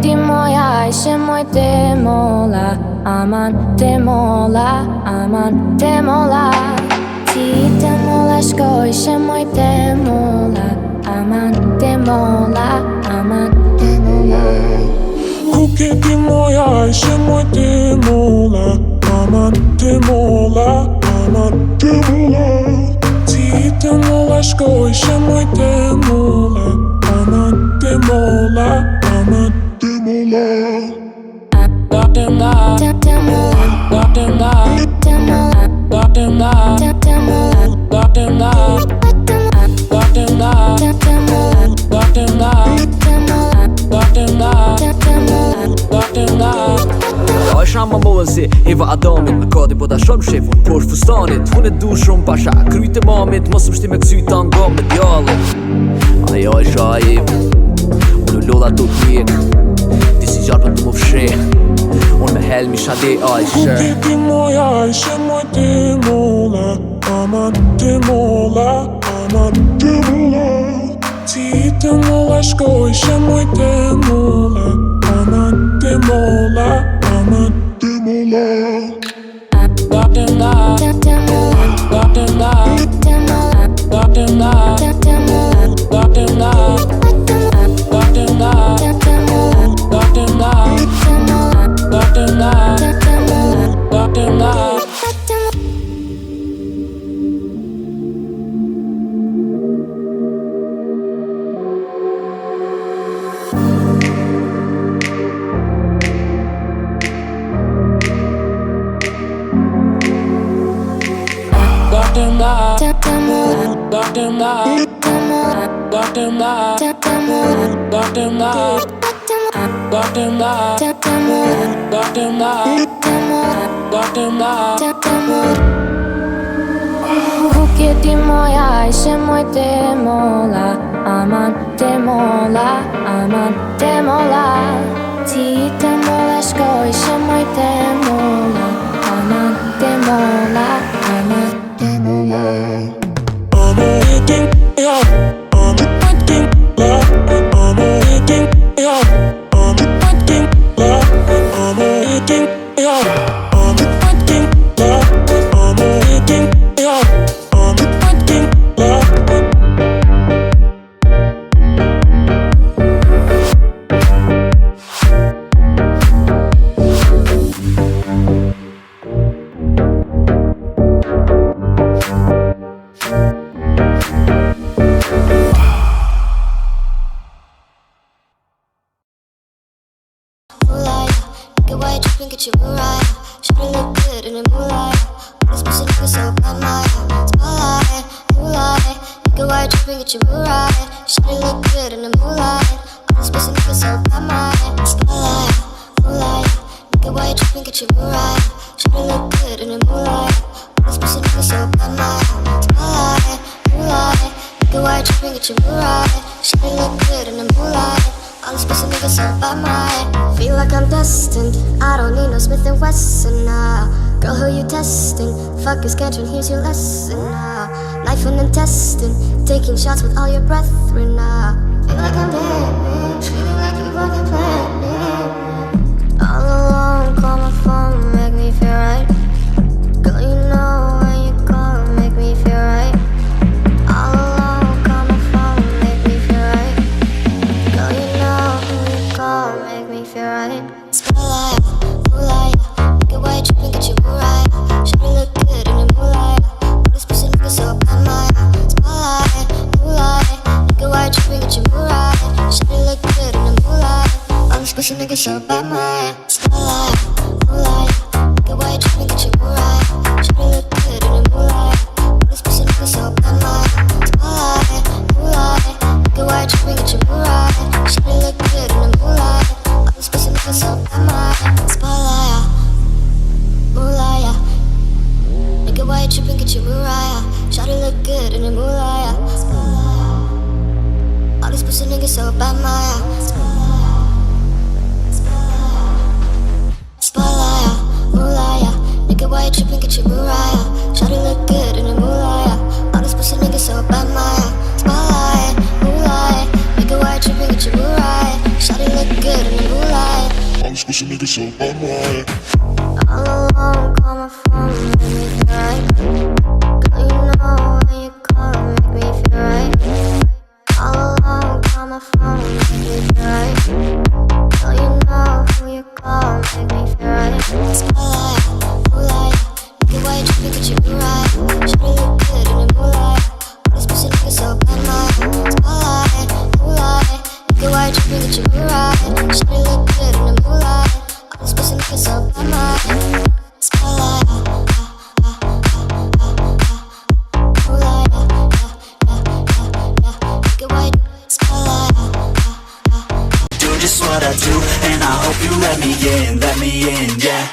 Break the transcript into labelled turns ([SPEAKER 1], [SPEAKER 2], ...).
[SPEAKER 1] Ti moja, ajshe moj te mola, aman te mola, aman te mola. Ti te mola shkoj, she moj te mola, aman te mola, aman te mola.
[SPEAKER 2] Kuke ti moja, ajshe moj te mola, aman te mola, aman te mola. Ti te mola shkoj, she moj te mola, aman te mola, aman te mola.
[SPEAKER 3] Shama mozi, Eva Adamit Me kadi po da shumë shefun Por fustanit, hun e du shumë pasha Kryt e mamit, mos më shti me kësyta nga me djallit Aja e shaiv Unë lodha du t'mjek Ti si gjarë për du më fsheh Unë me helmi shade ajshe
[SPEAKER 2] Kuke ti moja, ajshe moj te mola, aman te mola, aman te mola. Ti te mola shkoj, she moj te mola, aman te mola, aman te mola.
[SPEAKER 1] Kuke ti moja, ajshe moj te mola, aman te mola, aman te mola. Ti te mola shkoj, she moj te mola, aman te mola, aman te mola.
[SPEAKER 4] Get you right. Should've looked good in the moonlight. This pussy nigga so bad, my spotlight, moonlight. Nigga, why tripping? Get you right. Should've looked good in the moonlight. This pussy nigga so bad, my spotlight, moonlight. Nigga, why tripping? Get you right. Should've looked good in the moonlight. This pussy nigga so bad, my spotlight, moonlight. Nigga, why tripping? Get you right. Should've looked good in the moonlight. All these pussy niggas so by my feel like I'm destined. I don't need no Smith & Wesson now. Girl, who you testing? Fuck is Catherine, here's your lesson now. Knife and intestine, taking shots with all your brethren now. Feel like I'm dead, screaming like you fucking planned it. All alone, call my phone, make me feel right. Girl, you know when you call, make me feel right. All alone, call my phone, make me feel right. Girl, you know when you call, make me feel right. Spotlight, moonlight, nigga, why you tripping? Get you right. Should've look good in the moonlight. All this pussy nigga so bad, my spotlight, moonlight, nigga, why you tripping? Get you right. Should've look good in the moonlight. All this pussy nigga so bad, my spotlight, moonlight, nigga, why you tripping? Get you right. Should've look good in the moonlight. All this pussy nigga so bad, my spotlight, moonlight, nigga, why you tripping? Get you right. Should've look good in the moonlight. All this
[SPEAKER 2] pussy nigga so unwired.
[SPEAKER 4] All alone, call my phone, make me feel right. Girl, you know when you call, make me feel right. All alone, call my phone, make me feel right. Girl, you know who you call, make me feel right. Spotlight, moonlight, nigga, why you tripping, get you right. Shawty look good in the moonlight. All this pussy looking so bad, my spotlight, moonlight, nigga, why you tripping, get you right. Shawty look good in the moonlight. All this pussy looking so bad, my spotlight, moonlight, nigga, why you spotlight.
[SPEAKER 5] Do just what I do, and I hope you let me in, yeah.